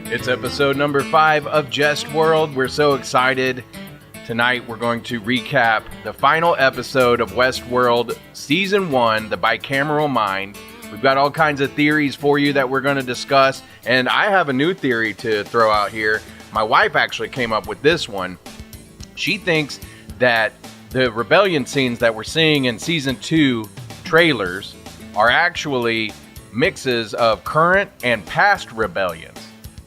It's episode number 5 of Jestworld. We're so excited. Tonight we're going to recap the final episode of Westworld Season 1, The Bicameral Mind. We've got all kinds of theories for you that we're going to discuss, and I have a new theory to throw out here. My wife actually came up with this one. She thinks that the rebellion scenes that we're seeing in Season 2 trailers are actually mixes of current and past rebellions.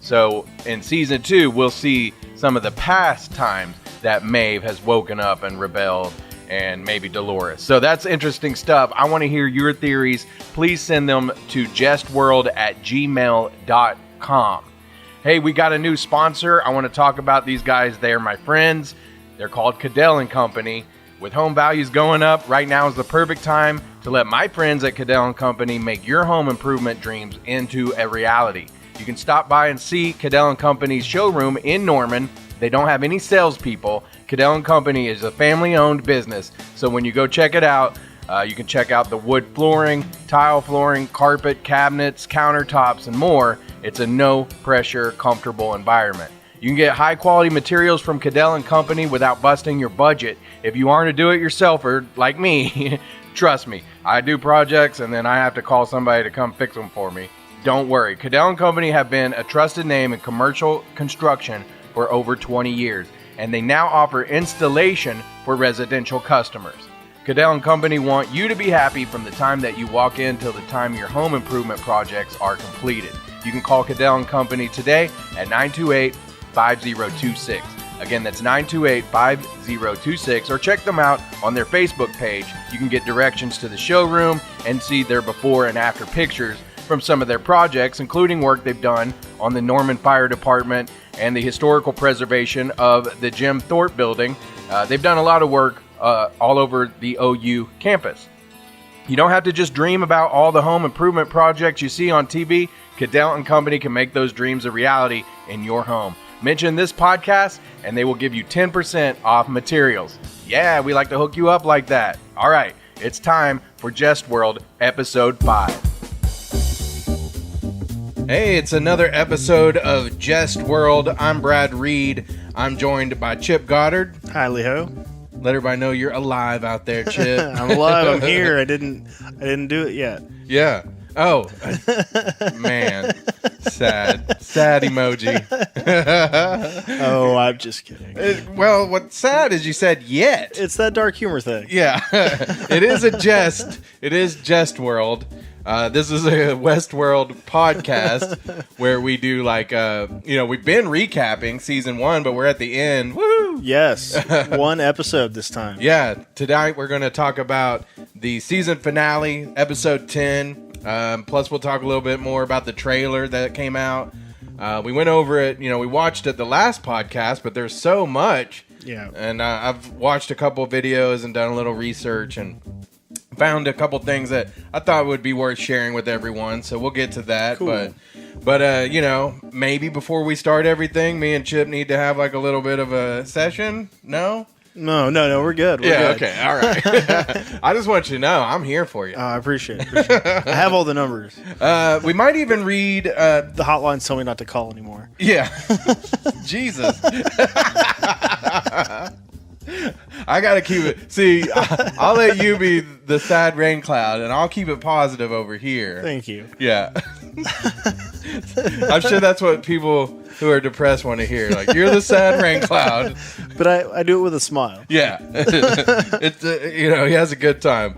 So in Season 2, we'll see some of the past times that Maeve has woken up and rebelled, and maybe Dolores. So that's interesting stuff. I want to hear your theories. Please send them to jestworld@gmail.com. Hey, we got a new sponsor. I want to talk about these guys. They're my friends. They're called Cadell & Company. With home values going up, right now is the perfect time to let my friends at Cadell & Company make your home improvement dreams into a reality. You can stop by and see Cadell & Company's showroom in Norman. They don't have any salespeople. Cadell & Company is a family-owned business, so when you go check it out, you can check out the wood flooring, tile flooring, carpet, cabinets, countertops, and more. It's a no-pressure, comfortable environment. You can get high-quality materials from Cadell & Company without busting your budget. If you aren't a do-it-yourselfer like me, trust me, I do projects and then I have to call somebody to come fix them for me. Don't worry, Cadell & Company have been a trusted name in commercial construction for over 20 years, and they now offer installation for residential customers. Cadell & Company want you to be happy from the time that you walk in till the time your home improvement projects are completed. You can call Cadell & Company today at 928-5026. Again, that's 928-5026, or check them out on their Facebook page. You can get directions to the showroom and see their before and after pictures from some of their projects, including work they've done on the Norman Fire Department and the historical preservation of the Jim Thorpe building. They've done a lot of work all over the OU campus. You don't have to just dream about all the home improvement projects you see on TV. Cadell & Company can make those dreams a reality in your home. Mention this podcast and they will give you 10% off materials. Yeah, we like to hook you up like that. All right, it's time for Jestworld Episode 5. Hey, it's another episode of Jestworld. I'm Brad Reed. I'm joined by Chip Goddard. Hi, Leho. Let everybody know you're alive out there, Chip. I'm alive. I'm here. I didn't do it yet. Yeah. Oh, man. Sad emoji. Oh, I'm just kidding. Well, what's sad is you said yet. It's that dark humor thing. Yeah. It is a jest. It is Jestworld. This is a Westworld podcast where we do we've been recapping season 1, but we're at the end. Woo! Yes. One episode this time. Yeah. Tonight we're going to talk about the season finale, episode 10. Plus we'll talk a little bit more about the trailer that came out. We went over it, we watched it the last podcast, but there's so much. Yeah. And I've watched a couple of videos and done a little research and found a couple things that I thought would be worth sharing with everyone, so we'll get to that. Cool. But maybe before we start everything, me and Chip need to have like a little bit of a session. No, we're good. We're good. Okay, all right. I just want you to know I'm here for you. I appreciate it. I have all the numbers. We might even read the hotlines tell me not to call anymore. Yeah. Jesus. I gotta keep it. See, I'll let you be the sad rain cloud, and I'll keep it positive over here. Thank you. Yeah. I'm sure that's what people who are depressed want to hear. Like, you're the sad rain cloud. But I do it with a smile. Yeah. It's he has a good time.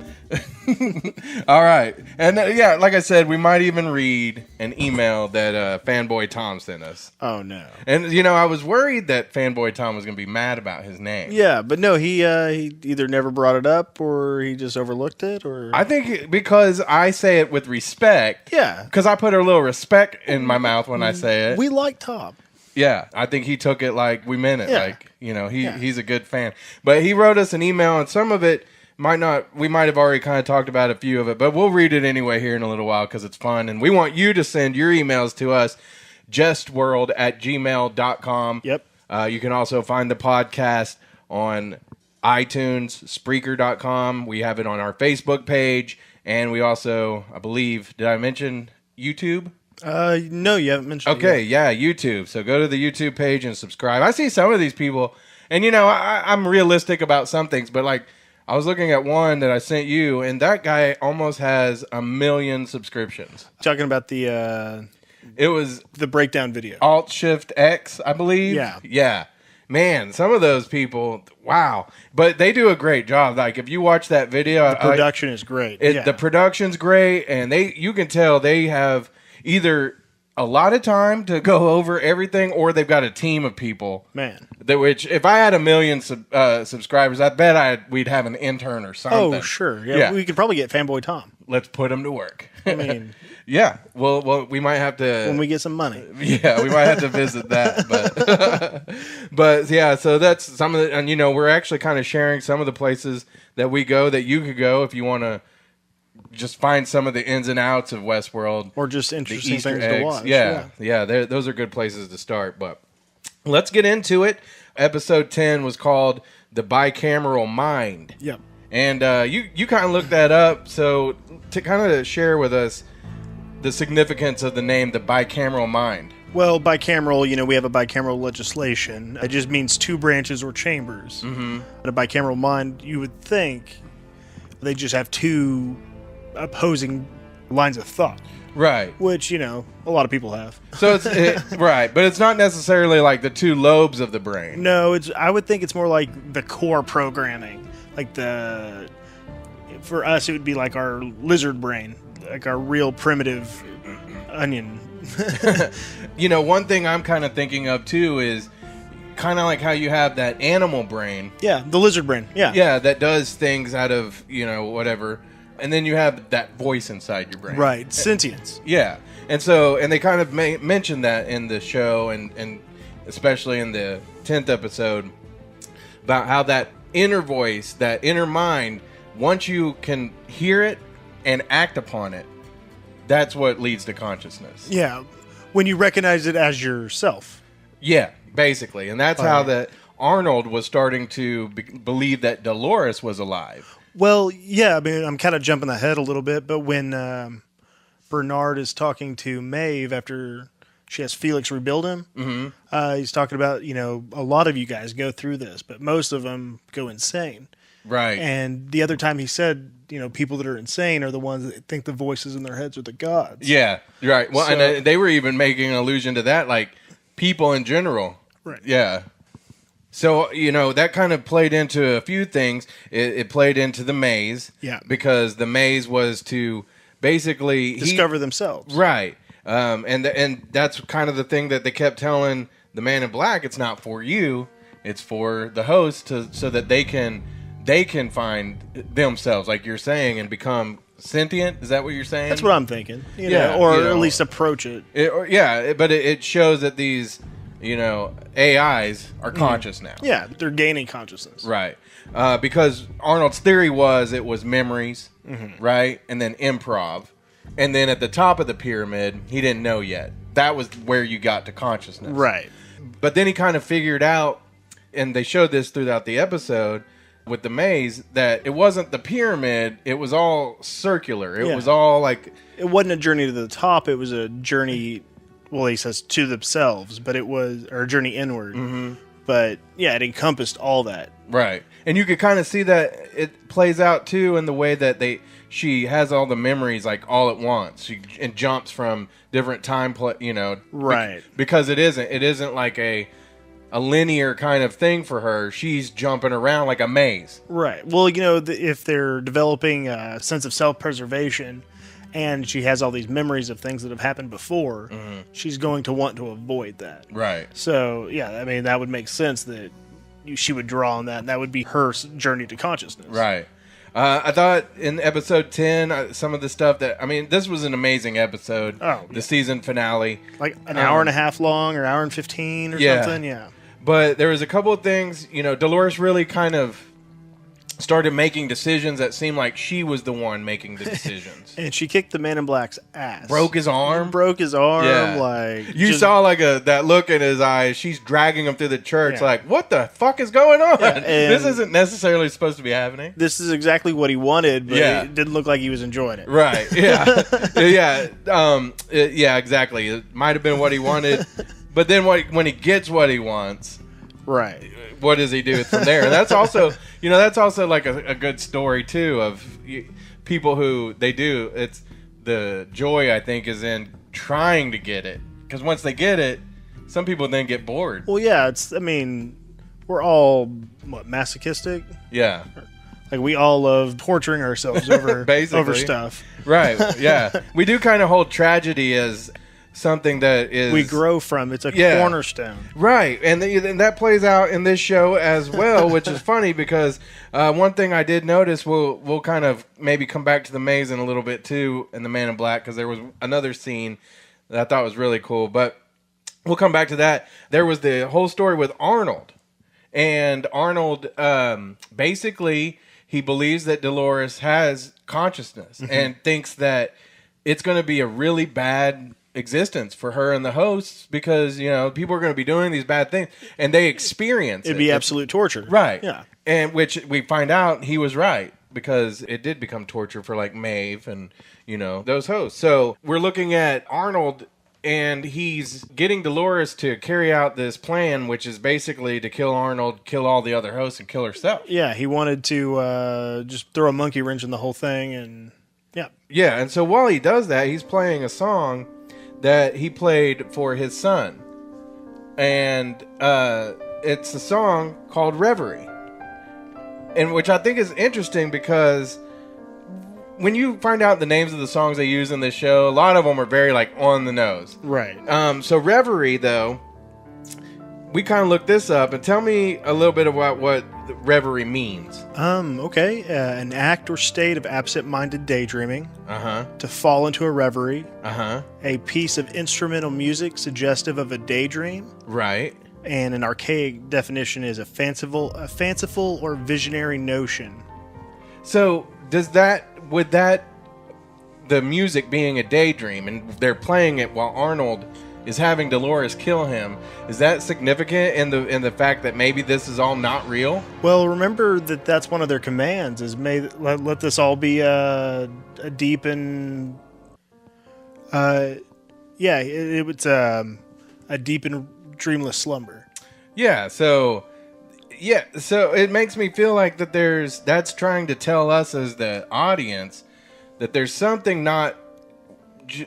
All right. And like I said, we might even read an email that Fanboy Tom sent us. Oh, no. And, I was worried that Fanboy Tom was going to be mad about his name. Yeah, but no, he either never brought it up or he just overlooked it. Or I think because I say it with respect. Yeah. Because I put a little respect in my mouth when I say it. We like Tom. Yeah, I think he took it like we meant it. Yeah. Like, he's a good fan. But he wrote us an email, and some of it we might have already kind of talked about a few of it, but we'll read it anyway here in a little while because it's fun. And we want you to send your emails to us, jestworld@gmail.com. Yep. You can also find the podcast on iTunes, Spreaker.com. We have it on our Facebook page, and we also, I believe, did I mention YouTube? No, you haven't mentioned it Okay, yet. yeah, YouTube. So go to the YouTube page and subscribe. I see some of these people, and I'm realistic about some things, but like I was looking at one that I sent you, and that guy almost has 1 million subscriptions. Talking about the breakdown video. Alt-Shift-X, I believe. Yeah. Yeah. Man, some of those people, wow. But they do a great job. Like, if you watch that video... The production is great. The production's great, and you can tell they have either a lot of time to go over everything, or they've got a team of people. Man. Which, if I had 1 million subscribers, I bet we'd have an intern or something. Oh, sure. Yeah. We could probably get Fanboy Tom. Let's put him to work. I mean... Yeah, well, we might have to... When we get some money. Yeah, we might have to visit that. But yeah, so that's some of the... And, we're actually kind of sharing some of the places that we go that you could go if you want to just find some of the ins and outs of Westworld. Or just interesting Easter things eggs. to watch. Yeah, those are good places to start. But let's get into it. Episode 10 was called The Bicameral Mind. Yep. And you kind of looked that up, so to kind of share with us the significance of the name, the bicameral mind. Well, bicameral, we have a bicameral legislation. It just means two branches or chambers. Mm-hmm. But a bicameral mind, you would think they just have two opposing lines of thought. Right. Which, a lot of people have. So right, but it's not necessarily like the two lobes of the brain. No, I would think it's more like the core programming. Like for us, it would be like our lizard brain. Like our real primitive onion. One thing I'm kind of thinking of too is kind of like how you have that animal brain. Yeah, the lizard brain. Yeah. Yeah, that does things out of, whatever. And then you have that voice inside your brain. Right, sentience. Yeah. And they kind of mentioned that in the show and especially in the 10th episode about how that inner voice, that inner mind, once you can hear it and act upon it, that's what leads to consciousness. Yeah, when you recognize it as yourself. Yeah, basically. And that's how that Arnold was starting to believe that Dolores was alive. Well, yeah, I mean, I'm kind of jumping ahead a little bit, but when Bernard is talking to Maeve after she has Felix rebuild him, mm-hmm. He's talking about, a lot of you guys go through this, but most of them go insane. Right. And the other time he said, people that are insane are the ones that think the voices in their heads are the gods. Yeah, right. Well, and they were even making an allusion to that, like people in general. Right. Yeah. So, that kind of played into a few things. It played into the maze. Yeah. Because the maze was to basically... discover themselves. Right. And that's kind of the thing that they kept telling the Man in Black. It's not for you. It's for the host so that they can find themselves, like you're saying, and become sentient. Is that what you're saying? That's what I'm thinking. At least approach it. But it shows that these, AIs are conscious now. Yeah, they're gaining consciousness. Right. Because Arnold's theory was it was memories, mm-hmm. right? And then improv. And then at the top of the pyramid, he didn't know yet. That was where you got to consciousness. Right. But then he kind of figured out, and they showed this throughout the episode with the maze, that it wasn't the pyramid, it was all circular. It was all like... It wasn't a journey to the top, it was a journey, well, he says to themselves, but it was, or a journey inward. Mm-hmm. But, yeah, it encompassed all that. Right. And you could kind of see that it plays out, too, in the way that she has all the memories, like, all at once. It jumps from different time, Right. Because it isn't like a linear kind of thing for her. She's jumping around like a maze. Right. Well, if they're developing a sense of self-preservation and she has all these memories of things that have happened before, mm-hmm. she's going to want to avoid that. Right. So, yeah, I mean, that would make sense that she would draw on that, and that would be her journey to consciousness. Right. I thought in episode 10, some of the stuff this was an amazing episode. Oh, the season finale. Like an hour and a half long, or hour and 15 or something, yeah. But there was a couple of things, Dolores really kind of started making decisions that seemed like she was the one making the decisions. And she kicked the Man in Black's ass. Broke his arm? Broke his arm. Yeah. Like you saw like that look in his eyes. She's dragging him through the church like, what the fuck is going on? Yeah, this isn't necessarily supposed to be happening. This is exactly what he wanted, but it didn't look like he was enjoying it. Right, yeah. Yeah, exactly. It might have been what he wanted, but then when he gets what he wants... Right. What does he do from there? And that's also, like a good story too of people who they do. It's the joy I think is in trying to get it, because once they get it, some people then get bored. Well, yeah. We're all masochistic. Yeah. Like we all love torturing ourselves over over stuff. Right. Yeah. We do kind of hold tragedy as something that is we grow from. It's a cornerstone, right? And that plays out in this show as well, which is funny because one thing I did notice, we'll kind of maybe come back to the maze in a little bit too, and the Man in Black, because there was another scene that I thought was really cool, but we'll come back to that. There was the whole story with Arnold, and Arnold basically he believes that Dolores has consciousness and thinks that it's going to be a really bad existence for her and the hosts, because people are going to be doing these bad things and they experience it'd be absolute torture, right? Yeah. And which we find out he was right, because it did become torture for like Maeve and those hosts. So we're looking at Arnold, and he's getting Dolores to carry out this plan, which is basically to kill Arnold, kill all the other hosts, and kill herself. Yeah, he wanted to just throw a monkey wrench in the whole thing. And yeah, and so while he does that, he's playing a song that he played for his son, and it's a song called Reverie, and which I think is interesting because when you find out the names of the songs they use in this show, a lot of them are very like on the nose, right? So Reverie, though, we kind of looked this up, and tell me a little bit about what reverie means. Okay. An act or state of absent-minded daydreaming. To fall into a reverie. A piece of instrumental music suggestive of a daydream. Right. And an archaic definition is a fanciful or visionary notion. So would the music being a daydream, and they're playing it while Arnold is having Dolores kill him, is that significant in the fact that maybe this is all not real? Well, remember that's one of their commands, is let this all be a deep and it's a deep and dreamless slumber. So it makes me feel like that's trying to tell us as the audience that there's something not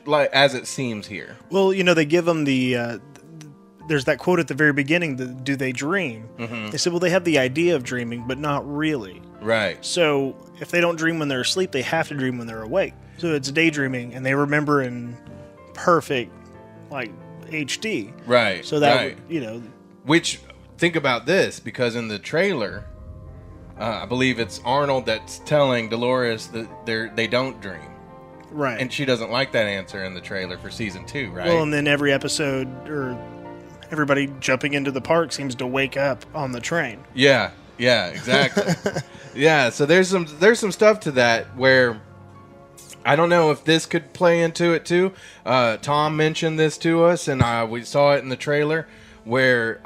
like as it seems here. Well, they give them there's that quote at the very beginning, do they dream? They said, well, they have the idea of dreaming, but not really. Right. So if they don't dream when they're asleep, they have to dream when they're awake. So it's daydreaming, and they remember in perfect, like, HD. Right. So that, Which, think about this, because in the trailer, I believe it's Arnold that's telling Dolores that they don't dream. Right. And she doesn't like that answer in the trailer for season 2, right? Well, and then every episode, or everybody jumping into the park seems to wake up on the train. Yeah, exactly. Yeah, so there's some stuff to that where I don't know if this could play into it too. Tom mentioned this to us, and we saw it in the trailer where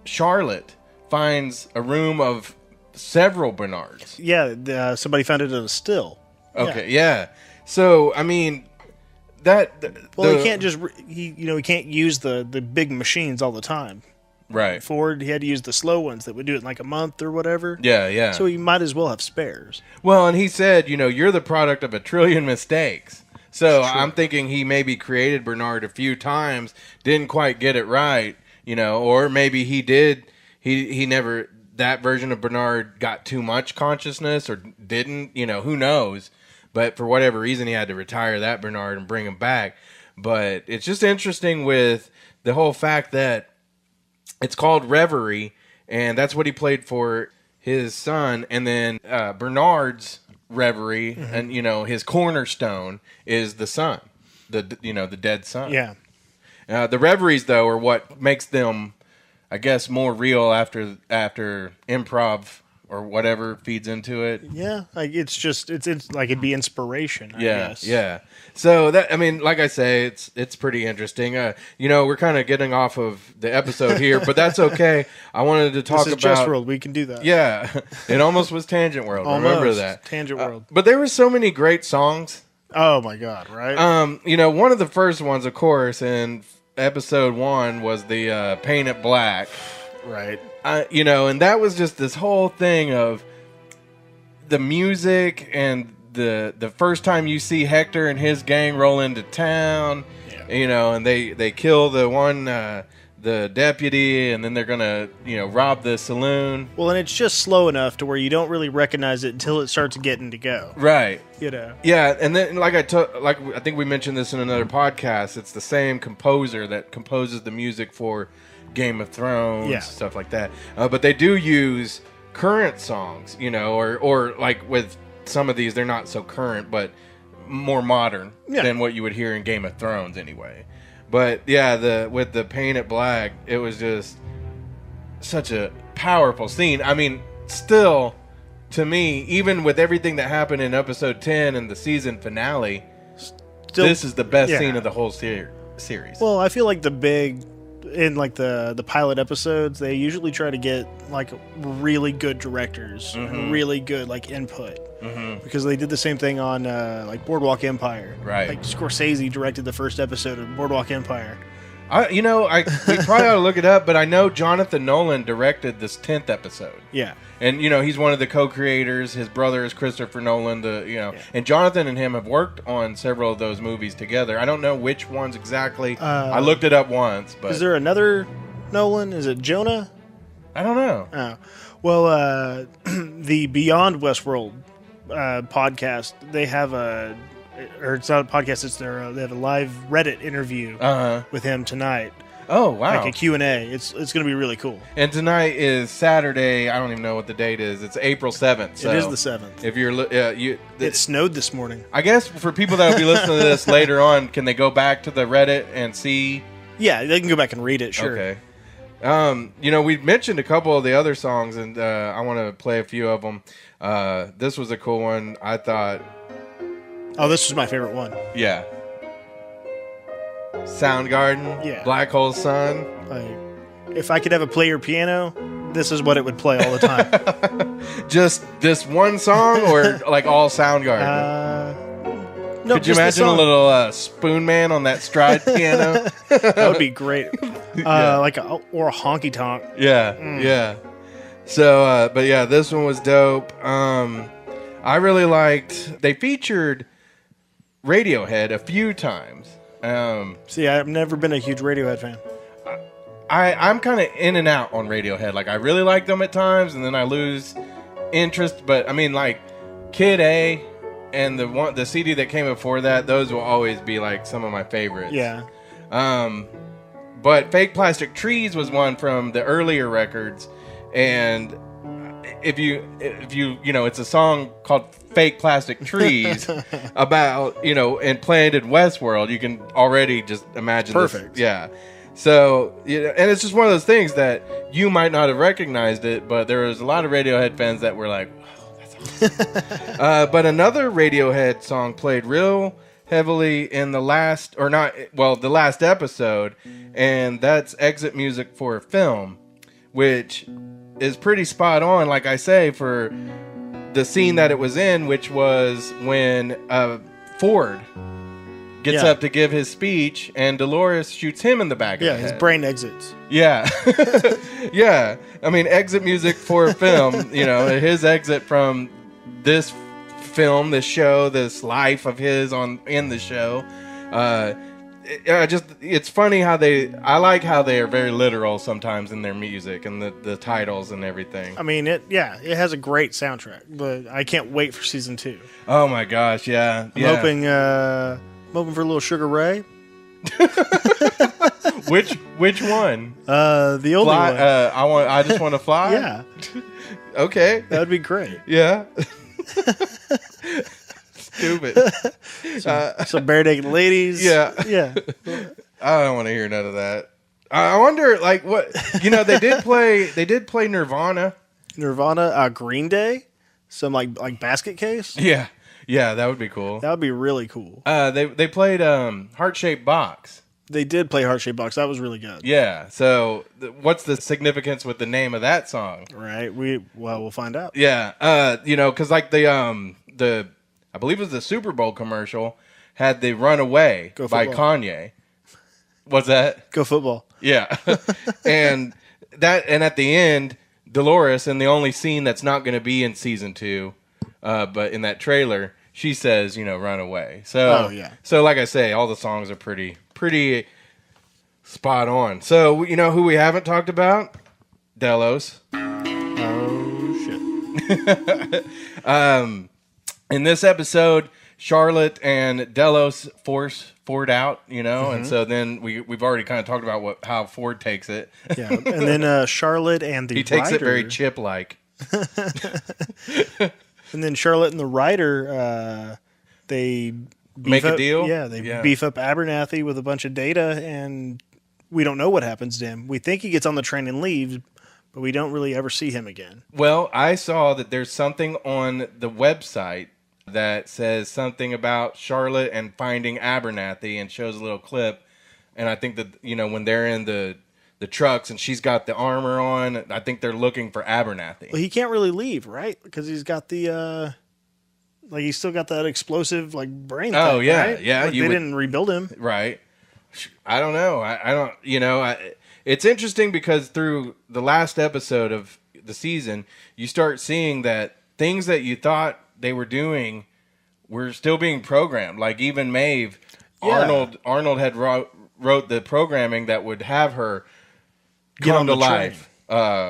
Charlotte finds a room of several Bernards. Yeah, somebody found it in a still. Okay, yeah. So, I mean, he can't just he can't use the big machines all the time. Right. Ford, he had to use the slow ones that would do it in like a month or whatever. Yeah. So he might as well have spares. Well, and he said, you're the product of a trillion mistakes. So I'm thinking he maybe created Bernard a few times, didn't quite get it right, or maybe he did. He never, that version of Bernard got too much consciousness or didn't, who knows. But for whatever reason, he had to retire that Bernard and bring him back. But it's just interesting with the whole fact that it's called Reverie, and that's what he played for his son. And then Bernard's Reverie, and his cornerstone is the son, the dead son. Yeah. The reveries, though, are what makes them, I guess, more real after improv or whatever feeds into it. Yeah, like it's like it'd be inspiration. I guess. Yeah. So that, I mean, like I say, it's pretty interesting. We're kind of getting off of the episode here, but that's okay. I wanted to talk about Jestworld. We can do that. Yeah, it almost was Tangent World. Remember that Tangent World. But there were so many great songs. Oh my God! Right. One of the first ones, of course, in episode 1 was the Paint It Black. Right. And that was just this whole thing of the music and the first time you see Hector and his gang roll into town, and they kill the deputy, and then they're gonna rob the saloon. Well, and it's just slow enough to where you don't really recognize it until it starts getting to go. Right. Yeah, and then like I think we mentioned this in another podcast. It's the same composer that composes the music for Game of Thrones, stuff like that. But they do use current songs, or like with some of these, they're not so current, but more modern than what you would hear in Game of Thrones anyway. But yeah, with the Paint It Black, it was just such a powerful scene. I mean, still, to me, even with everything that happened in episode 10 and the season finale, this is the best scene of the whole series. Well, I feel like in like the pilot episodes, they usually try to get like really good directors, and really good like input, because they did the same thing on like Boardwalk Empire. Right. Like Scorsese directed the first episode of Boardwalk Empire. We probably ought to look it up, but I know Jonathan Nolan directed this 10th episode. Yeah. And, he's one of the co-creators. His brother is Christopher Nolan, and Jonathan and him have worked on several of those movies together. I don't know which ones exactly. I looked it up once, but... Is there another Nolan? Is it Jonah? I don't know. Oh. Well, the Beyond Westworld podcast, they have or it's not a podcast, they have a live Reddit interview with him tonight. Oh, wow. Like a Q&A. It's going to be really cool. And tonight is Saturday. I don't even know what the date is. It's April 7th. So it is the 7th. If you're it snowed this morning. I guess for people that will be listening to this later on, can they go back to the Reddit and see? Yeah, they can go back and read it, sure. Okay. We mentioned a couple of the other songs, and I want to play a few of them. This was a cool one, I thought. Oh, this was my favorite one. Yeah. Soundgarden, Black Hole Sun. Like, if I could have a player piano, this is what it would play all the time. Just this one song, or like all Soundgarden? No, could you imagine a little Spoon Man on that stride piano? That would be great. Or a honky tonk. Yeah. So, but yeah, this one was dope. I really liked. They featured Radiohead a few times. See, I've never been a huge Radiohead fan. I'm kind of in and out on Radiohead. Like, I really like them at times, and then I lose interest. But I mean, like Kid A and the CD that came before that, those will always be like some of my favorites. Yeah. But Fake Plastic Trees was one from the earlier records, and if you it's a song called Fake Plastic Trees about, and played in Westworld. You can already just imagine. Perfect. This. Yeah. So, and it's just one of those things that you might not have recognized it, but there was a lot of Radiohead fans that were like, "Oh, that's awesome." But another Radiohead song played real heavily in the last episode, and that's exit music for a film, which is pretty spot on, like I say, for the scene that it was in, which was when Ford gets up to give his speech, and Dolores shoots him in the back of the head. His brain exits. Yeah. Yeah. I mean, exit music for a film, his exit from this film, this show, this life of his in the show. It's funny how I like how they are very literal sometimes in their music and the titles and everything. I mean, it has a great soundtrack, but I can't wait for season 2. Oh my gosh, yeah. I'm hoping for a little Sugar Ray. Which one? The only one. I just want to fly. Yeah. Okay. That would be great. Yeah. Stupid. Some bare naked ladies. Yeah. Yeah. I don't want to hear none of that. I wonder, like, what they did play Nirvana. Nirvana, Green Day, some like basket case. Yeah, that would be cool. That would be really cool. They played Heart-Shaped Box. They did play Heart-Shaped Box. That was really good. Yeah. So what's the significance with the name of that song? Right. We'll find out. Yeah. Because like the I believe it was the Super Bowl commercial had the Runaway by Kanye. What's that? Go football. Yeah. and at the end, Dolores, in the only scene that's not going to be in season 2, but in that trailer, she says, run away. So, So like I say, all the songs are pretty spot on. So, who we haven't talked about? Delos. Oh, shit. In this episode, Charlotte and Delos force Ford out, and so then we've already kind of talked about how Ford takes it. Yeah, and then Charlotte and the he takes writer, it very Chip-like. And then Charlotte and the writer, they make a deal. Yeah, they beef up Abernathy with a bunch of data, and we don't know what happens to him. We think he gets on the train and leaves, but we don't really ever see him again. Well, I saw that there's something on the website that says something about Charlotte and finding Abernathy, and shows a little clip. And I think that, when they're in the trucks and she's got the armor on, I think they're looking for Abernathy. Well, he can't really leave, right? Because he's got the, he's still got that explosive, brain thing, oh, yeah, right? yeah. They didn't rebuild him. Right. I don't know. I don't, it's interesting because through the last episode of the season, you start seeing that things that you thought they were doing were still being programmed. Like even Maeve, yeah. Arnold had wrote the programming that would have her come to life,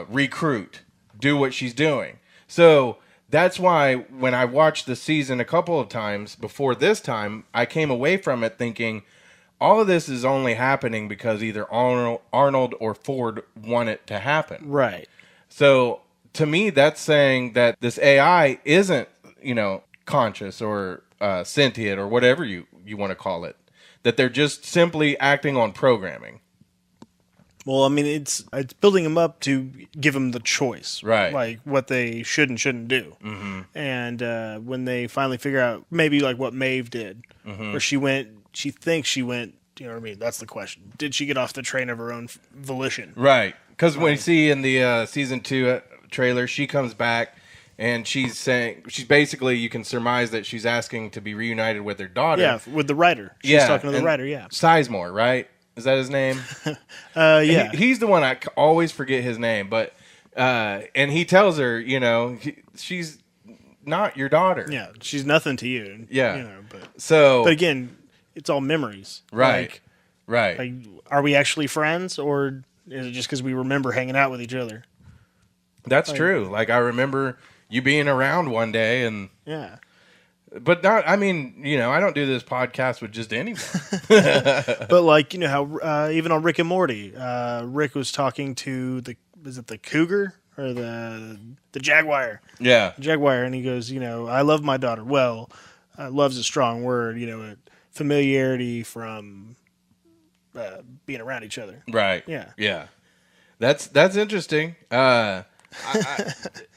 recruit, do what she's doing. So that's why when I watched the season a couple of times before this time, I came away from it thinking all of this is only happening because either Arnold or Ford want it to happen. Right. So to me, that's saying that this AI isn't, conscious or sentient or whatever you want to call it. That they're just simply acting on programming. Well, I mean, it's building them up to give them the choice, right? Like what they should and shouldn't do. Mm-hmm. And when they finally figure out, maybe like what Maeve did, where she thinks she went. You know what I mean? That's the question. Did she get off the train of her own volition? Right. Because when you see in the season 2 trailer, she comes back and she's basically, you can surmise that she's asking to be reunited with her daughter. Yeah, with the writer. She's talking to the writer. Yeah, Sizemore, right? Is that his name? Yeah. He's the one I always forget his name, but and he tells her, she's not your daughter. Yeah, she's nothing to you. Yeah. But again, it's all memories. Right. Right. Like, are we actually friends, or is it just because we remember hanging out with each other? That's true. Like, I remember you being around one day, and yeah. But not, I mean, I don't do this podcast with just anyone. But how even on Rick and Morty, Rick was talking to is it the cougar or the jaguar? Yeah. Jaguar, and he goes, I love my daughter. Well, love's a strong word, familiarity from being around each other. Right. Yeah. Yeah. That's interesting.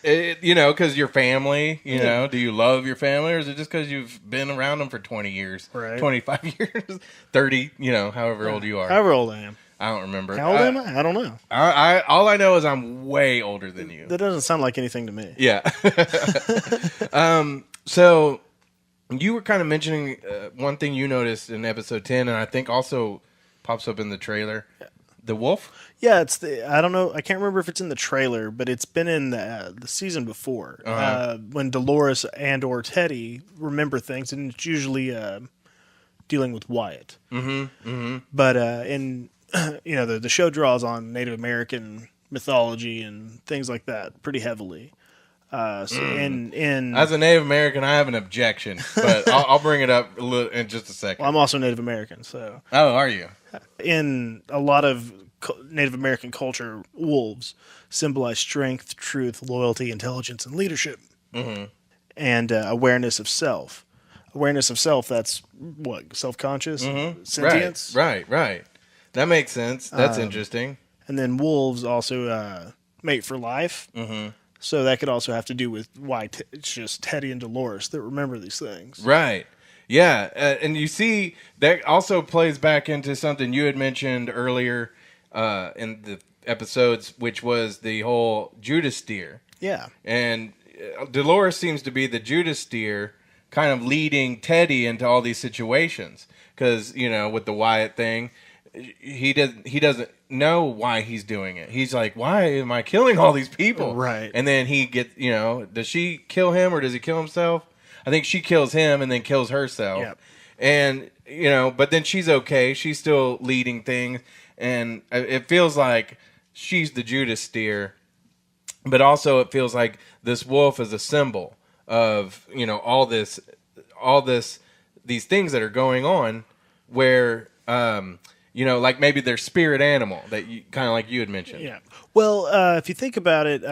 Because your family, do you love your family, or is it just because you've been around them for 20 years, right. 25 years, 30, however old you are. However old I am. I don't remember. How old am I? I don't know. All I know is I'm way older than you. That doesn't sound like anything to me. Yeah. So you were kind of mentioning one thing you noticed in episode 10, and I think also pops up in the trailer. The wolf? Yeah, I don't know. I can't remember if it's in the trailer, but it's been in the season before. When Dolores and or Teddy remember things, and it's usually dealing with Wyatt. Mm-hmm. Mm-hmm. But the show draws on Native American mythology and things like that pretty heavily. As a Native American, I have an objection, but I'll bring it up in just a second. Well, I'm also Native American, so. Oh, are you? In a lot of Native American culture, wolves symbolize strength, truth, loyalty, intelligence, and leadership. Mm-hmm. And awareness of self. Awareness of self, that's what? Self-conscious? Mm-hmm. Sentience? Right. That makes sense. That's interesting. And then wolves also mate for life. Mm-hmm. So that could also have to do with why it's just Teddy and Dolores that remember these things. Right. Yeah. And you see, that also plays back into something you had mentioned earlier in the episodes, which was the whole Judas steer. Yeah. And Dolores seems to be the Judas steer, kind of leading Teddy into all these situations. Because, with the Wyatt thing, he doesn't know why he's doing it. He's like, why am I killing all these people? Right. And then he gets, does she kill him or does he kill himself? I think she kills him and then kills herself. Yep. And, but then she's okay. She's still leading things. And it feels like she's the Judas steer. But also it feels like this wolf is a symbol of, these things that are going on where, like maybe their spirit animal that you kind of like you had mentioned. Yeah. Well, if you think about it,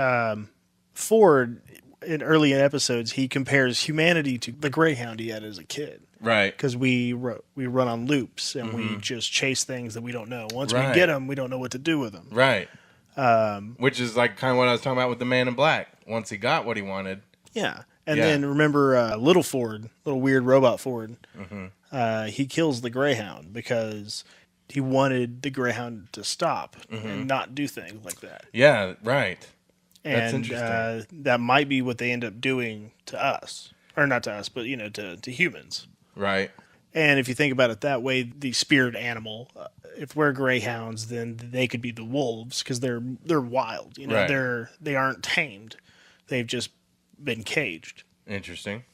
Ford in early episodes, he compares humanity to the greyhound he had as a kid. Right. Because we run on loops and we just chase things that we don't know. Once we get them, we don't know what to do with them. Right. Which is like kind of what I was talking about with the Man in Black. Once he got what he wanted. Yeah. And then remember little Ford, little weird robot Ford. He kills the greyhound because he wanted the greyhound to stop and not do things like that. Yeah, right. And that's interesting. That might be what they end up doing to us. Or not to us, but to humans. Right. And if you think about it that way, the spirit animal, if we're greyhounds, then they could be the wolves because they're wild. Right. They aren't tamed. They've just been caged. Interesting.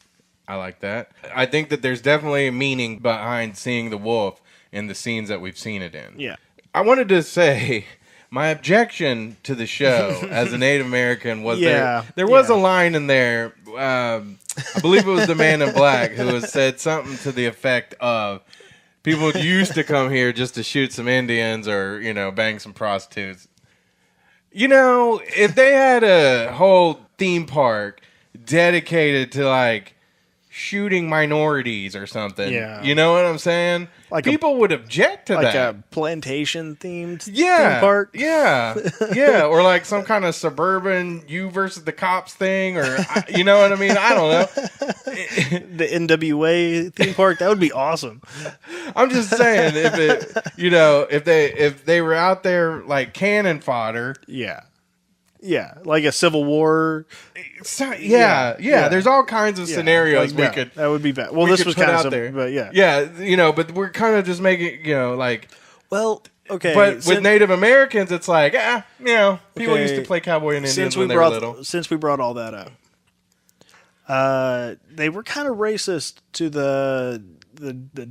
I like that. I think that there's definitely a meaning behind seeing the wolf in the scenes that we've seen it in. Yeah. I wanted to say my objection to the show as a Native American was there was a line in there. I believe it was the Man in Black who had said something to the effect of people used to come here just to shoot some Indians or, bang some prostitutes. If they had a whole theme park dedicated to like shooting minorities or something. Yeah. You know what I'm saying? Like people would object to that. Like a plantation themed theme park. Yeah. Yeah. Or like some kind of suburban you versus the cops thing or you know what I mean? I don't know. The NWA theme park, that would be awesome. I'm just saying if they were out there like cannon fodder. Yeah. Yeah, like a Civil War. Yeah. There's all kinds of scenarios we could. That would be bad. Well, this was kind of there, but yeah. Yeah, but we're kind of just making, like. Well, okay. But with Native Americans, it's like, people used to play cowboy and Indians when they were little. Since we brought all that up, they were kind of racist to the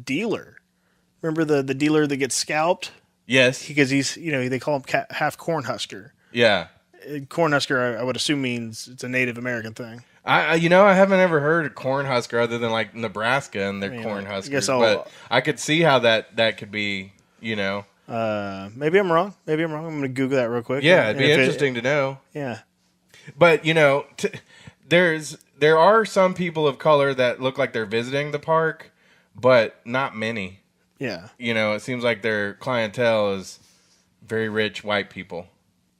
dealer. Remember the dealer that gets scalped? Yes. Because he's, they call him half Cornhusker. Yeah. Cornhusker, I would assume means it's a Native American thing. I haven't ever heard of Cornhusker other than like Nebraska and their Cornhuskers. But I could see how that could be, Maybe I'm wrong. I'm going to Google that real quick. Yeah, it'd be interesting to know. Yeah. But, there are some people of color that look like they're visiting the park, but not many. Yeah. It seems like their clientele is very rich white people.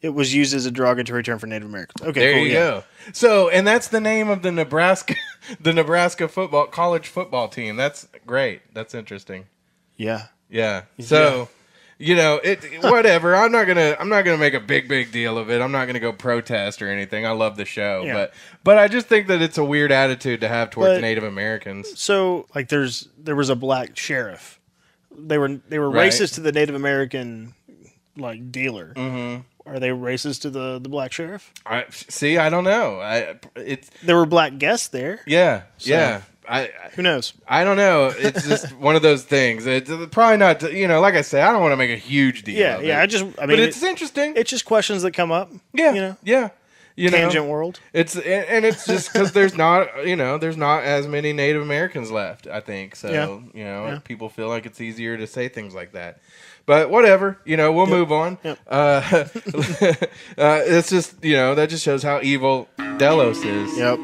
It was used as a derogatory term for Native Americans. Okay, there you go. So, and that's the name of the Nebraska college football team. That's great. That's interesting. Yeah. Yeah. So, whatever. I'm not gonna make a big deal of it. I'm not gonna go protest or anything. I love the show, but I just think that it's a weird attitude to have towards Native Americans. So, like, there was a black sheriff. They were racist to the Native American like dealer. Mm-hmm. Are they racist to the black sheriff? I don't know. There were black guests there. Yeah, so, yeah. Who knows? I don't know. It's just one of those things. It's probably not. Like I say, I don't want to make a huge deal. Yeah, of yeah. it. But it's interesting. It's just questions that come up. Yeah, yeah. Tangent world. It's just because there's not as many Native Americans left. I think so. People feel like it's easier to say things like that. But whatever, we'll move on. Yep. It's just, that just shows how evil Delos is. Yep.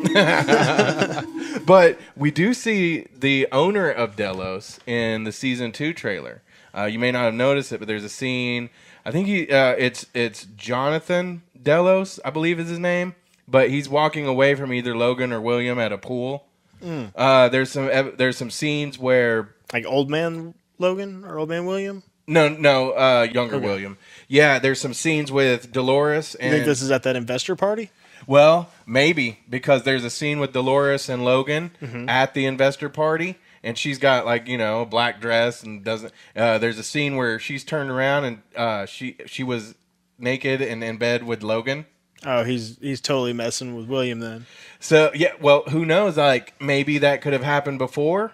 But we do see the owner of Delos in the season 2 trailer. You may not have noticed it, but there's a scene. I think it's Jonathan Delos, I believe is his name. but he's walking away from either Logan or William at a pool. There's some scenes where like Old Man Logan or Old Man William. No, younger William. Yeah, there's some scenes with Dolores. And you think this is at that investor party? Well, maybe, because there's a scene with Dolores and Logan at the investor party, and she's got like, a black dress and doesn't. There's a scene where she's turned around and she was naked and in bed with Logan. Oh, he's totally messing with William then. So yeah, well, who knows? Like maybe that could have happened before.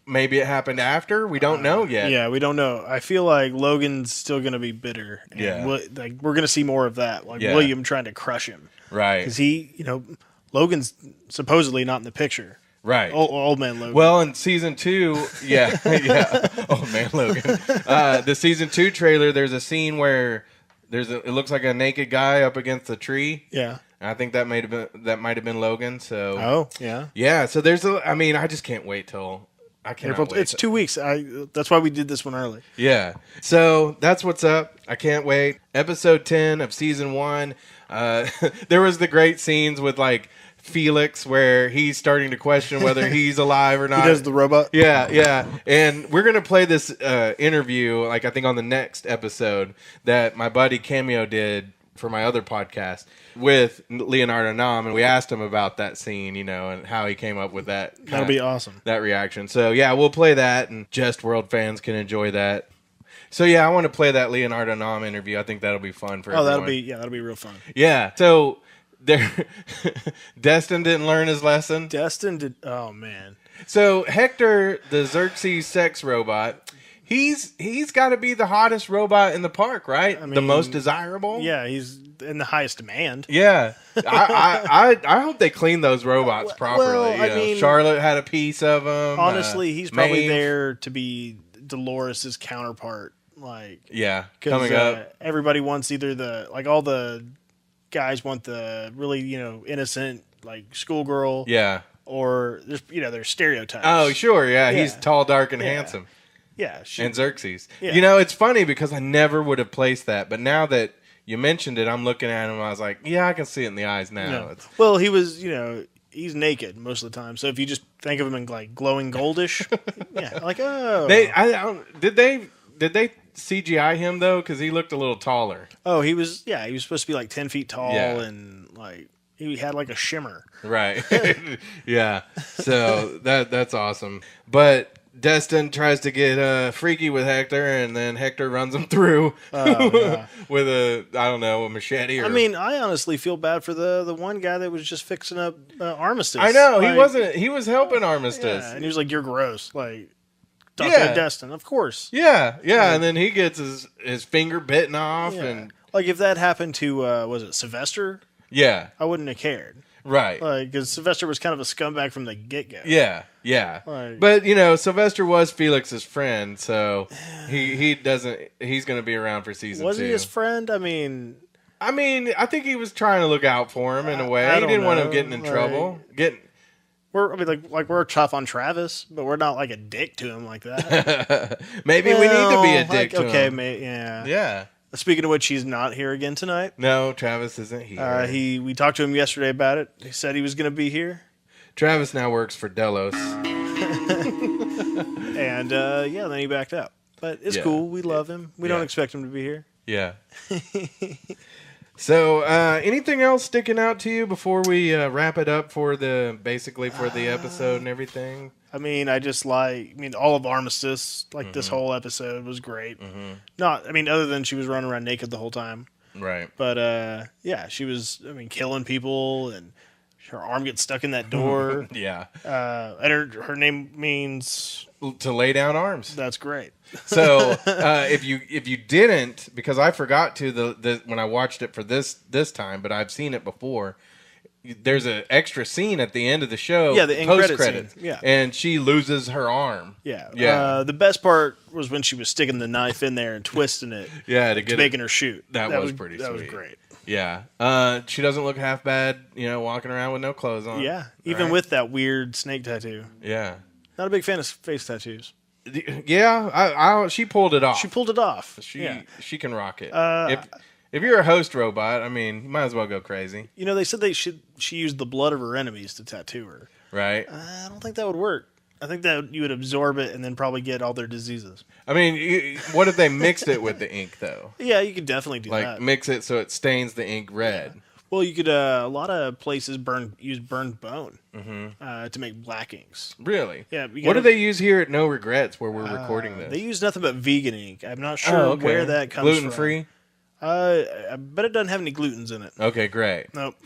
Maybe it happened after. We don't know yet. Yeah, we don't know. I feel like Logan's still going to be bitter. And we're going to see more of that. Like William trying to crush him. Right. Because Logan's supposedly not in the picture. Right. Old Man Logan. Well, in season 2, yeah. Old Man Logan. The season 2 trailer, there's a scene where it looks like a naked guy up against a tree. Yeah. And I think that might have been Logan. So. Oh, yeah. Yeah. So I just can't wait till. I cannot wait. It's 2 weeks. That's why we did this one early. Yeah. So that's what's up. I can't wait. Episode 10 of season 1. There was the great scenes with like Felix where he's starting to question whether he's alive or not. He does the robot. Yeah. And we're gonna play this interview, like I think on the next episode that my buddy Cameo did for my other podcast with Leonardo Nam, and we asked him about that scene, and how he came up with that. That'll be awesome. That reaction. So yeah, we'll play that, and Jestworld fans can enjoy that. So yeah, I want to play that Leonardo Nam interview. I think that'll be fun for everyone. That'll be real fun. Yeah. So Destin didn't learn his lesson. Destin did. Oh man. So Hector, the Xerxes sex robot. He's got to be the hottest robot in the park, right? I mean, the most desirable. Yeah, he's in the highest demand. Yeah, I hope they clean those robots properly. Well, Charlotte had a piece of them. Honestly, he's probably there to be Dolores' counterpart. Coming up, everybody wants either all the guys want the really innocent schoolgirl. Yeah, or there's stereotypes. Oh sure, yeah, he's tall, dark, and handsome. Yeah, and Xerxes. Yeah. It's funny because I never would have placed that, but now that you mentioned it, I'm looking at him. I was like, yeah, I can see it in the eyes now. Yeah. Well, he was, he's naked most of the time. So if you just think of him in glowing goldish, Did they CGI him though? Because he looked a little taller. Oh, he was supposed to be 10 feet tall and he had a shimmer. Right. Yeah. So that's awesome, but. Destin tries to get freaky with Hector, and then Hector runs him through with a machete. I honestly feel bad for the one guy that was just fixing up Armistice. I know he wasn't. He was helping Armistice, and he was like, "You're gross." Talking to Destin, of course. Yeah, and then he gets his finger bitten off, and if that happened to was it Sylvester? Yeah, I wouldn't have cared. Right. Because Sylvester was kind of a scumbag from the get-go. Yeah. But, Sylvester was Felix's friend, so he's going to be around for season 2. Was he his friend? I think he was trying to look out for him in a way. He didn't want him getting in trouble. We're tough on Travis, but we're not a dick to him like that. Maybe we need to be a dick to him. Yeah. Speaking of which, he's not here again tonight. No, Travis isn't here. We talked to him yesterday about it. He said he was going to be here. Travis now works for Delos. And then he backed out. But it's cool. We love him. We don't expect him to be here. Yeah. So, anything else sticking out to you before we wrap it up for the episode and everything? I just all of Armistice, this whole episode was great. Mm-hmm. Other than she was running around naked the whole time. Right. But, she was, killing people, and her arm gets stuck in that door. Yeah. And her name means... To lay down arms. That's great. So, if you didn't, because I forgot to when I watched it for this time, but I've seen it before. There's an extra scene at the end of the show. Yeah, the end credits. Yeah, and she loses her arm. Yeah. The best part was when she was sticking the knife in there and twisting it. Yeah, to making her shoot. That was pretty sweet. That was great. Yeah. She doesn't look half bad. Walking around with no clothes on. Yeah, even with that weird snake tattoo. Yeah. Not a big fan of face tattoos. Yeah, she pulled it off. She pulled it off. She can rock it. If you're a host robot, I mean, you might as well go crazy. You know, they said she used the blood of her enemies to tattoo her. Right. I don't think that would work. I think that you would absorb it and then probably get all their diseases. I mean, what if they mixed it with the ink, though? Yeah, you could definitely do that. Like, mix it so it stains the ink red. Yeah. Well, you could, a lot of places use burned bone to make black inks. Really? Yeah. What do they use here at No Regrets where we're recording this? They use nothing but vegan ink. I'm not sure where that comes from. Gluten-free? I bet it doesn't have any glutens in it. Okay, great. Nope.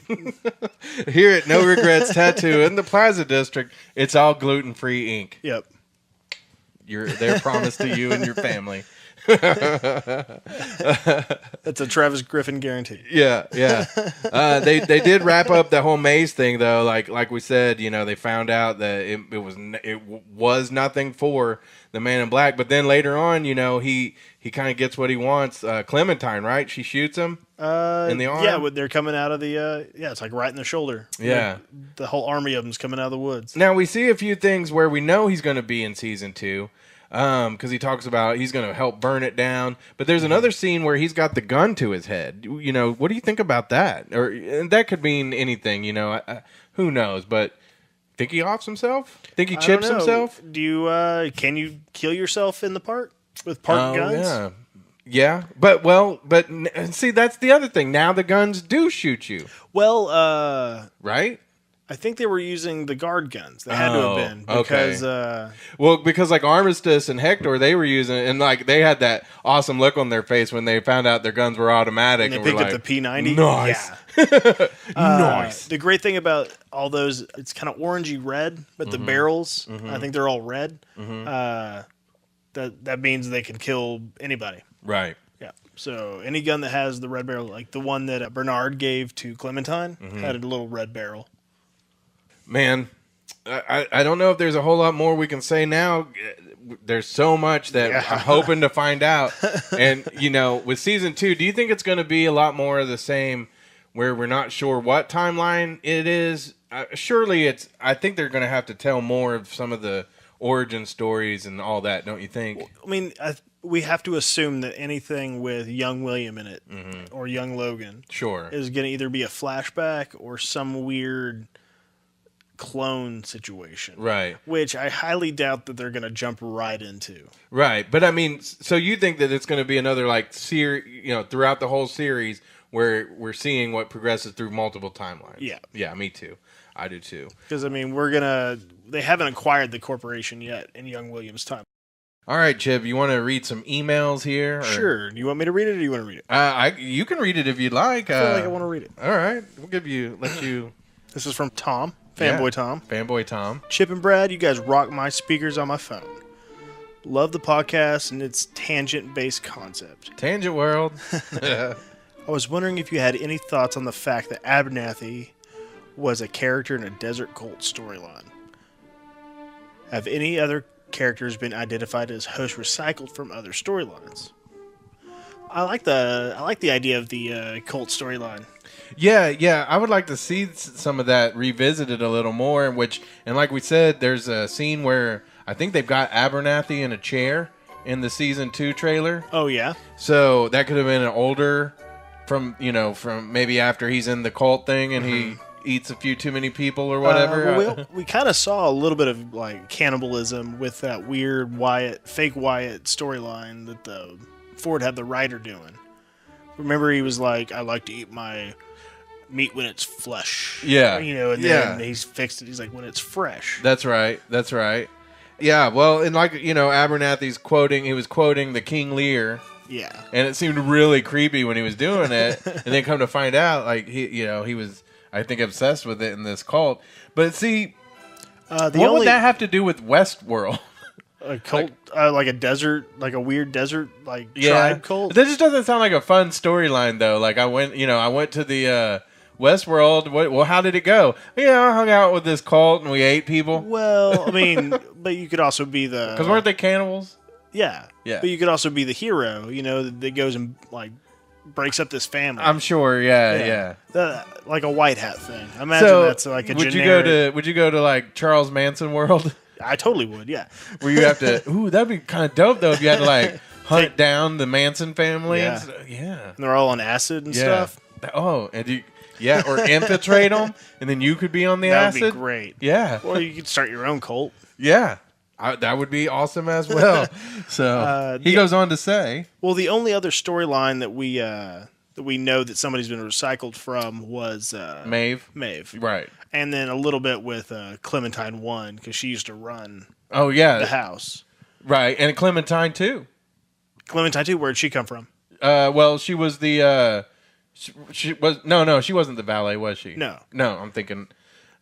Here at No Regrets Tattoo in the Plaza District, it's all gluten-free ink. Yep. They're promised to you and your family. That's a Travis Griffin guarantee. Yeah. They did wrap up the whole maze thing though. Like we said, you know, they found out that it was nothing for the Man in Black. But then later on, you know, he kind of gets what he wants. Clementine, right? She shoots him in the arm. Yeah, they're coming out of the it's like right in the shoulder. Yeah, like the whole army of them's coming out of the woods. Now we see a few things where we know he's going to be in season 2. Because he talks about he's going to help burn it down. But there's another scene where he's got the gun to his head. You know, what do you think about that? And that could mean anything, you know. Who knows? But think he offs himself? Think he chips himself? Do you can you kill yourself in the park with park guns? Yeah. But see, that's the other thing. Now the guns do shoot you. Well, right? I think they were using the guard guns. They had to have been because because like Armistice and Hector, they were using it, and like they had that awesome look on their face when they found out their guns were automatic. And they picked up the P90. Nice, yeah. nice. The great thing about all those, it's kind of orangey red, but the barrels, I think they're all red. That means they can kill anybody. Right. Yeah. So any gun that has the red barrel, like the one that Bernard gave to Clementine, had a little red barrel. Man, I don't know if there's a whole lot more we can say now. There's so much that I'm hoping to find out. And, you know, with season 2, do you think it's going to be a lot more of the same where we're not sure what timeline it is? Surely I think they're going to have to tell more of some of the origin stories and all that, don't you think? Well, I mean, we have to assume that anything with young William in it or young Logan is going to either be a flashback or some weird clone situation, right? Which I highly doubt that they're going to jump right into, right? But I mean, so you think that it's going to be another like series, you know, throughout the whole series where we're seeing what progresses through multiple timelines? Yeah, me too. I do too. Because I mean, they haven't acquired the corporation yet in young William's time. All right, Chip, you want to read some emails here? Or? Sure. Do you want me to read it, or do you want to read it? You can read it if you'd like. I feel like I want to read it. All right, we'll let you. This is from Tom. Fanboy Tom. Fanboy Tom. Chip and Brad, you guys rock my speakers on my phone. Love the podcast and its tangent-based concept. Tangent World. I was wondering if you had any thoughts on the fact that Abernathy was a character in a Desert Cult storyline. Have any other characters been identified as hosts recycled from other storylines? I like the idea of the cult storyline. Yeah, I would like to see some of that revisited a little more. And like we said, there's a scene where I think they've got Abernathy in a chair in the season 2 trailer. Oh yeah. So that could have been an older from maybe after he's in the cult thing and he eats a few too many people or whatever. We kind of saw a little bit of like cannibalism with that weird fake Wyatt storyline that the Ford had the writer doing. Remember, he was like, "I like to eat my meat when it's flesh." Yeah, and then he's fixed it. He's like, "When it's fresh." That's right. Yeah, well, and like Abernathy's he was quoting the King Lear. Yeah, and it seemed really creepy when he was doing it, and then come to find out, like he was, I think, obsessed with it in this cult. But see, what would that have to do with Westworld? A cult, like a desert, like a weird desert, tribe cult. That just doesn't sound like a fun storyline, though. Like I went to the Westworld. Well, how did it go? Yeah, I hung out with this cult and we ate people. Well, I mean, but you could also be because weren't they cannibals? Yeah. But you could also be the hero. That goes and like breaks up this family. I'm sure. Yeah. Like a white hat thing. I imagine that's like a generic. Would you go to like Charles Manson world? I totally would, yeah. Where you have to, that'd be kind of dope though if you had to like hunt down the Manson family. Yeah. Yeah. And they're all on acid and stuff. Oh, and or infiltrate them, and then you could be on the acid. That would be great. Yeah. Or you could start your own cult. Yeah. That would be awesome as well. So he goes on to say, well, the only other storyline that we know that somebody's been recycled from was Maeve. Right. And then a little bit with Clementine 1, because she used to run the house. Right. And Clementine 2. Clementine 2, where'd she come from? Well, she was the... she wasn't the valet, was she? No, I'm thinking...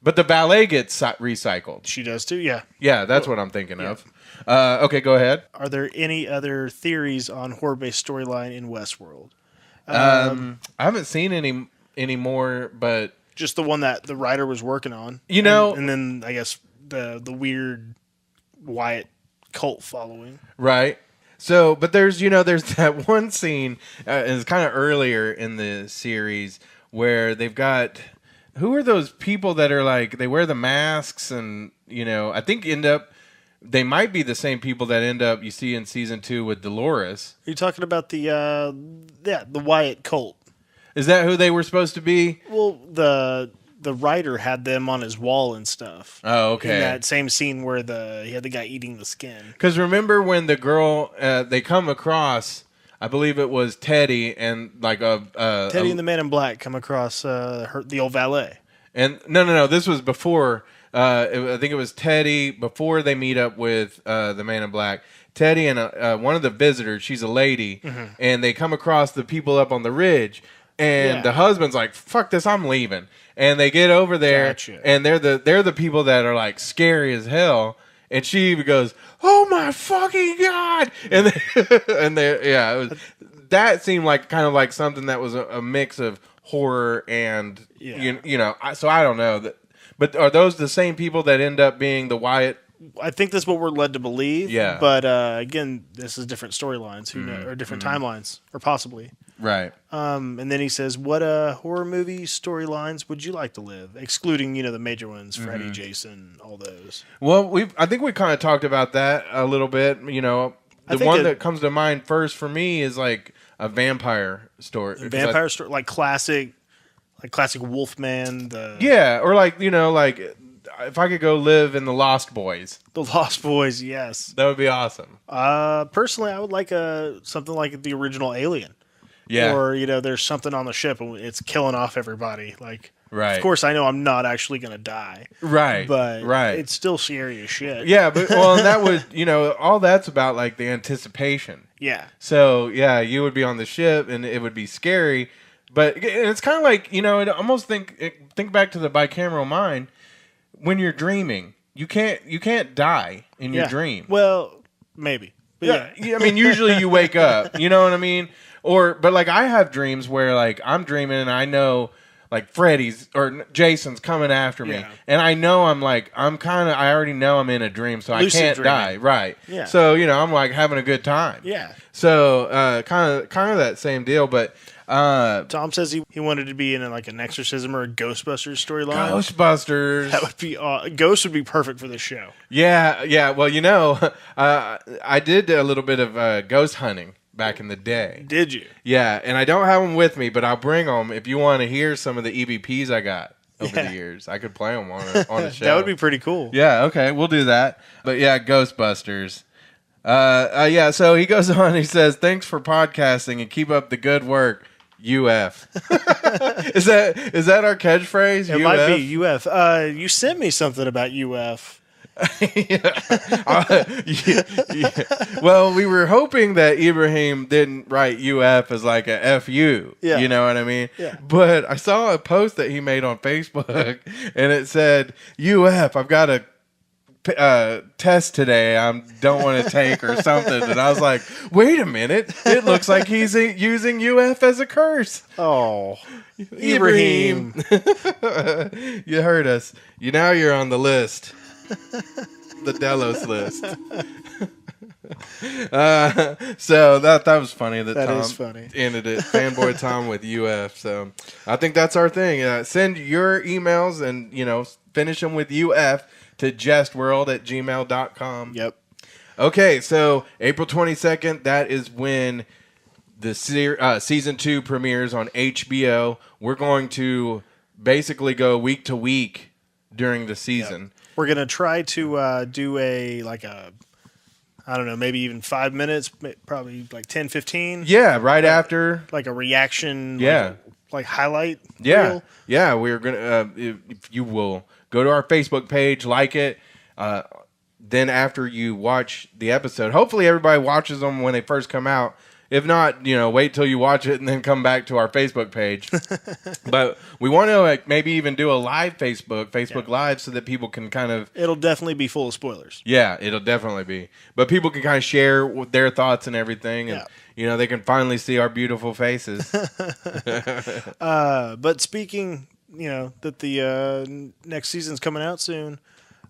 But the valet gets recycled. She does too, yeah. Yeah, that's what I'm thinking of. Okay, go ahead. Are there any other theories on horror-based storyline in Westworld? I haven't seen any more, but... Just the one that the writer was working on. And then, I guess, the weird Wyatt cult following. Right. So, but there's that one scene, it's kind of earlier in the series, where they've got... Who are those people that are like, they wear the masks and, I think they might be the same people that you see in season 2 with Dolores. Are you talking about the Wyatt cult? Is that who they were supposed to be? Well, the writer had them on his wall and stuff. Oh, okay. In that same scene where he had the guy eating the skin. Because remember when the girl, they come across... I believe it was Teddy and like Teddy and the Man in Black come across the old valet. And no, this was before. I think it was Teddy before they meet up with the Man in Black. Teddy and one of the visitors, she's a lady, and they come across the people up on the ridge, and the husband's like, "Fuck this, I'm leaving." And they get over there, and they're the people that are like scary as hell. And she goes, "Oh my fucking god!" And that seemed like kind of like something that was a mix of horror and So I don't know but are those the same people that end up being the Wyatt? I think that's what we're led to believe. Yeah. But again, this is different storylines, or different timelines, or possibly. Right. And then he says, "What horror movie storylines would you like to live?" Excluding, the major ones, Freddy, Jason, all those. Well, I think we kind of talked about that a little bit. The one that comes to mind first for me is like a vampire story. Vampire story, like classic Wolfman. Or like if I could go live in the Lost Boys. The Lost Boys, yes, that would be awesome. Personally, I would like something like the original Alien. Yeah. Or, there's something on the ship and it's killing off everybody. Like, right. Of course, I know I'm not actually going to die. Right. But it's still scary as shit. Yeah, but, and that would, all that's about, like, the anticipation. Yeah. So, yeah, you would be on the ship and it would be scary. But it's kind of like, I almost think back to the bicameral mind. When you're dreaming, you can't die in your dream. Well, maybe. But yeah. I mean, usually you wake up. You know what I mean? But like I have dreams where like I'm dreaming and I know like Freddy's or Jason's coming after me, and I know I already know I'm in a dream, so lucid I can't dreaming. Die. Right. Yeah. So I'm like having a good time. Yeah. So kind of that same deal, but. Tom says he wanted to be in like an exorcism or a Ghostbusters storyline. Ghostbusters. That would be Ghost would be perfect for this show. Yeah. Well, I did a little bit of ghost hunting back in the day. Did you? Yeah, and I don't have them with me, but I'll bring them if you want to hear some of the EVPs I got over the years. I could play them on a show. That would be pretty cool. Yeah. Okay, we'll do that. But yeah, Ghostbusters. So he goes on. He says, "Thanks for podcasting and keep up the good work." UF. Is that our catchphrase? It UF? might be UF. You sent me something about UF. Well, we were hoping that Ibrahim didn't write UF as like a FU. Yeah. You know what I mean? Yeah. But I saw a post that he made on Facebook, and it said, UF, I've got a test today I don't want to take or something. And I was like, wait a minute. It looks like he's using UF as a curse. Oh, Ibrahim. You heard us. Now you're on the list. The Delos list. So that was funny that Tom is funny. Ended it. Fanboy Tom with UF. So I think that's our thing. Send your emails and finish them with UF to jestworld@gmail.com. Yep. Okay, so April 22nd, that is when the season 2 premieres on HBO. We're going to basically go week to week during the season. Yep. We're going to try to do I don't know, maybe even 5 minutes, probably like 10, 15. Yeah, right after. Like a reaction, yeah. like highlight Yeah, reel. yeah, we're going to, if you will go to our Facebook page, like it, then after you watch the episode, hopefully everybody watches them when they first come out. If not, wait till you watch it and then come back to our Facebook page. But we want to maybe even do a live Facebook Live, so that people can kind of... It'll definitely be full of spoilers. Yeah, it'll definitely be. But people can kind of share their thoughts and everything. And, they can finally see our beautiful faces. But speaking, that the next season's coming out soon,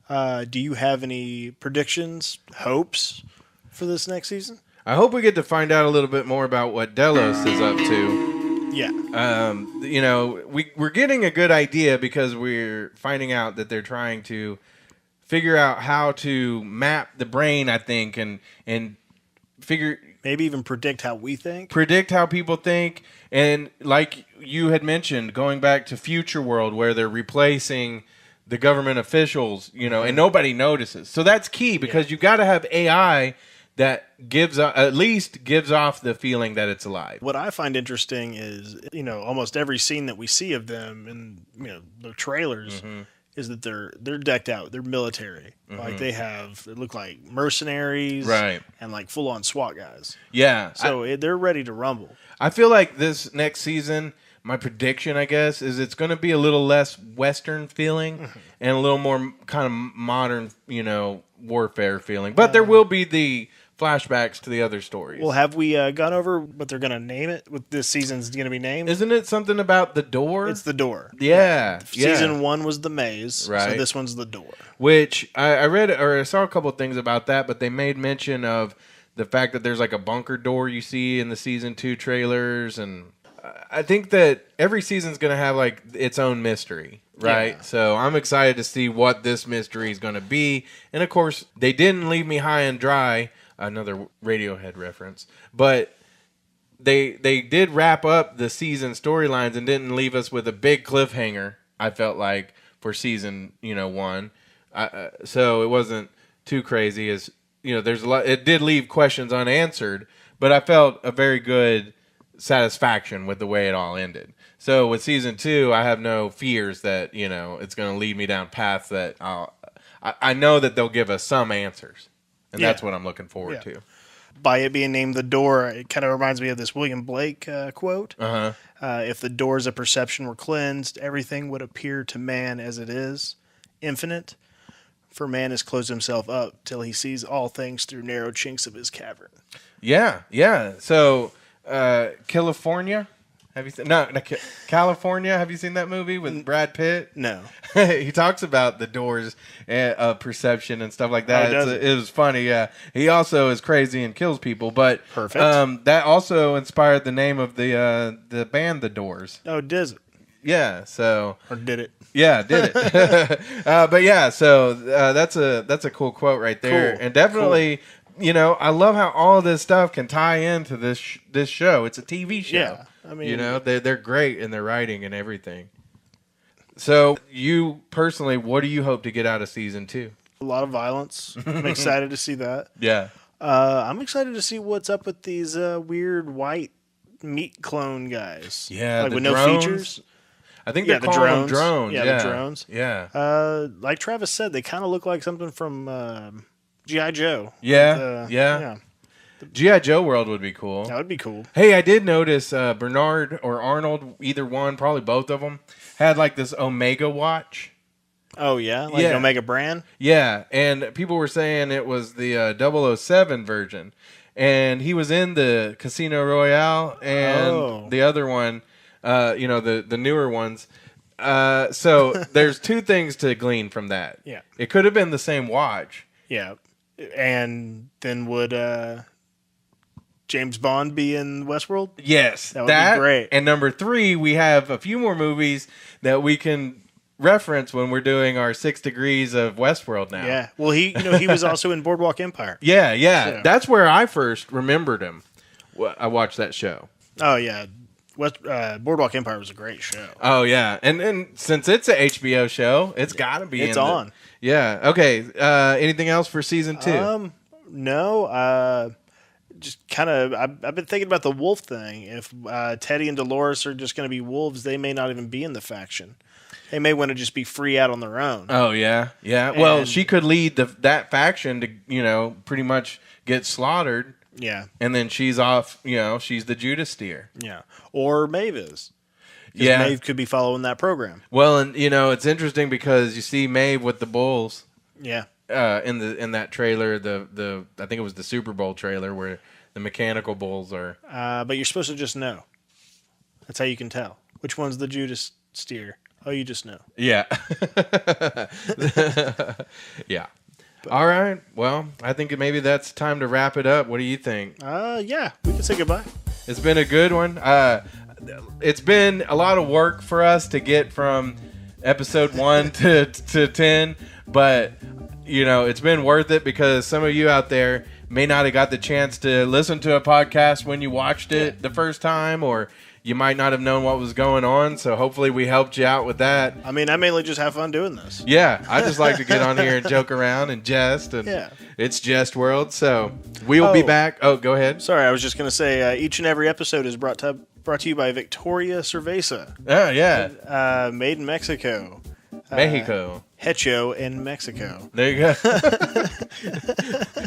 do you have any predictions, hopes for this next season? I hope we get to find out a little bit more about what Delos is up to. Yeah. We're getting a good idea because we're finding out that they're trying to figure out how to map the brain, I think, and figure... Maybe even predict how we think. Predict how people think. And like you had mentioned, going back to Future World, where they're replacing the government officials, and nobody notices. So that's key, because you got to have AI that at least gives off the feeling that it's alive. What I find interesting is, almost every scene that we see of them in, the trailers is that they're decked out. They're military. Like they look like mercenaries, right? And like full on SWAT guys. Yeah. So they're ready to rumble. I feel like this next season, my prediction, I guess, is it's going to be a little less Western feeling and a little more kind of modern, warfare feeling. But there will be the flashbacks to the other stories. Well, have we gone over what they're going to name it? What this season's going to be named? Isn't it something about the door? It's the door. Yeah. Season 1 was the maze, right. So this one's the door. Which I read, or I saw a couple of things about that, but they made mention of the fact that there's like a bunker door you see in the season 2 trailers, and I think that every season's going to have like its own mystery. Right, yeah. So I'm excited to see what this mystery is going to be, and of course, they didn't leave me high and dry. Another Radiohead reference, but they did wrap up the season storylines and didn't leave us with a big cliffhanger. I felt like for season 1, so it wasn't too crazy. As there's a lot. It did leave questions unanswered, but I felt a very good satisfaction with the way it all ended. So with season 2, I have no fears that it's going to lead me down paths that I know that they'll give us some answers. And that's what I'm looking forward to. By it being named The Door, it kind of reminds me of this William Blake quote. If the doors of perception were cleansed, everything would appear to man as it is, infinite. For man has closed himself up till he sees all things through narrow chinks of his cavern. Yeah. So, California... Have you seen California? Have you seen that movie with Brad Pitt? No. He talks about the doors of perception and stuff like that. It was funny. Yeah. He also is crazy and kills people. But perfect. That also inspired the name of the band, The Doors. Oh, does it? Yeah. So. Or did it? Yeah, did it. But yeah. So that's a cool quote right there, and definitely. Cool. I love how all of this stuff can tie into this show. It's a TV show. Yeah. I mean, they're great in their writing and everything. So, you personally, what do you hope to get out of season 2? A lot of violence. I'm excited to see that. Yeah. I'm excited to see what's up with these weird white meat clone guys. Yeah, like with drones. No features. I think they're calling them drones. Yeah, the drones. Yeah. Like Travis said, they kind of look like something from G.I. Joe. Yeah. G.I. Joe World would be cool. That would be cool. Hey, I did notice Bernard or Arnold, either one, probably both of them, had like this Omega watch. Oh, yeah? Like Omega brand? Yeah, and people were saying it was the 007 version. And he was in the Casino Royale and the other one, the newer ones. So there's two things to glean from that. Yeah. It could have been the same watch. Yeah. And then would James Bond be in Westworld? Yes. That would be great. And number 3, we have a few more movies that we can reference when we're doing our 6 degrees of Westworld now. Yeah. Well, he was also in Boardwalk Empire. Yeah. So. That's where I first remembered him. I watched that show. Oh yeah, Boardwalk Empire was a great show. Oh yeah, and since it's a HBO show, it's got to be. It's on. Yeah. Okay. Anything else for season 2? No. Just kind of, I've been thinking about the wolf thing. If Teddy and Dolores are just going to be wolves, they may not even be in the faction. They may want to just be free out on their own. Oh yeah, yeah. Well, she could lead that faction to pretty much get slaughtered. Yeah. And then she's off. She's the Judas steer. Yeah. Or Maeve is. Yeah. Maeve could be following that program. Well, and it's interesting because you see Maeve with the bulls. Yeah. In that trailer, the I think it was the Super Bowl trailer where the mechanical bulls are. But you're supposed to just know. That's how you can tell which one's the Judas steer. Oh, you just know. Yeah. Yeah. All right. Well, I think maybe that's time to wrap it up. What do you think? Yeah, we can say goodbye. It's been a good one. It's been a lot of work for us to get from episode 1 to 10, but it's been worth it because some of you out there may not have got the chance to listen to a podcast when you watched it the first time, or you might not have known what was going on. So hopefully we helped you out with that. I mean, I mainly just have fun doing this. Yeah, I just like to get on here and joke around and jest, and it's Jestworld. So we will be back. Oh, go ahead. Sorry, I was just going to say each and every episode is brought to you by Victoria Cerveza. Oh, yeah. Made in Mexico. Mexico. Hecho in Mexico. There you go.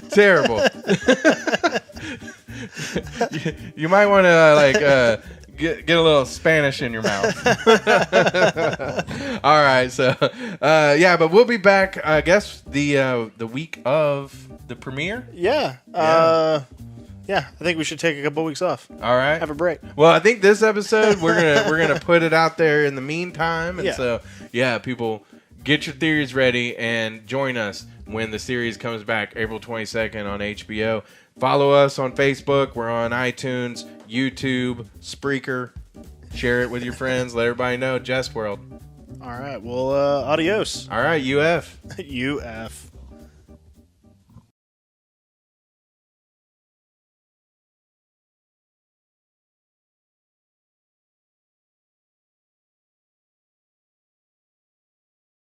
Terrible. you might want to get a little Spanish in your mouth. All right, so but we'll be back. I guess the week of the premiere. Yeah. I think we should take a couple weeks off. All right, have a break. Well, I think this episode we're gonna put it out there in the meantime, and so people. Get your theories ready and join us when the series comes back April 22nd on HBO. Follow us on Facebook. We're on iTunes, YouTube, Spreaker. Share it with your friends. Let everybody know. Jestworld. All right. Well, adios. All right. UF. UF.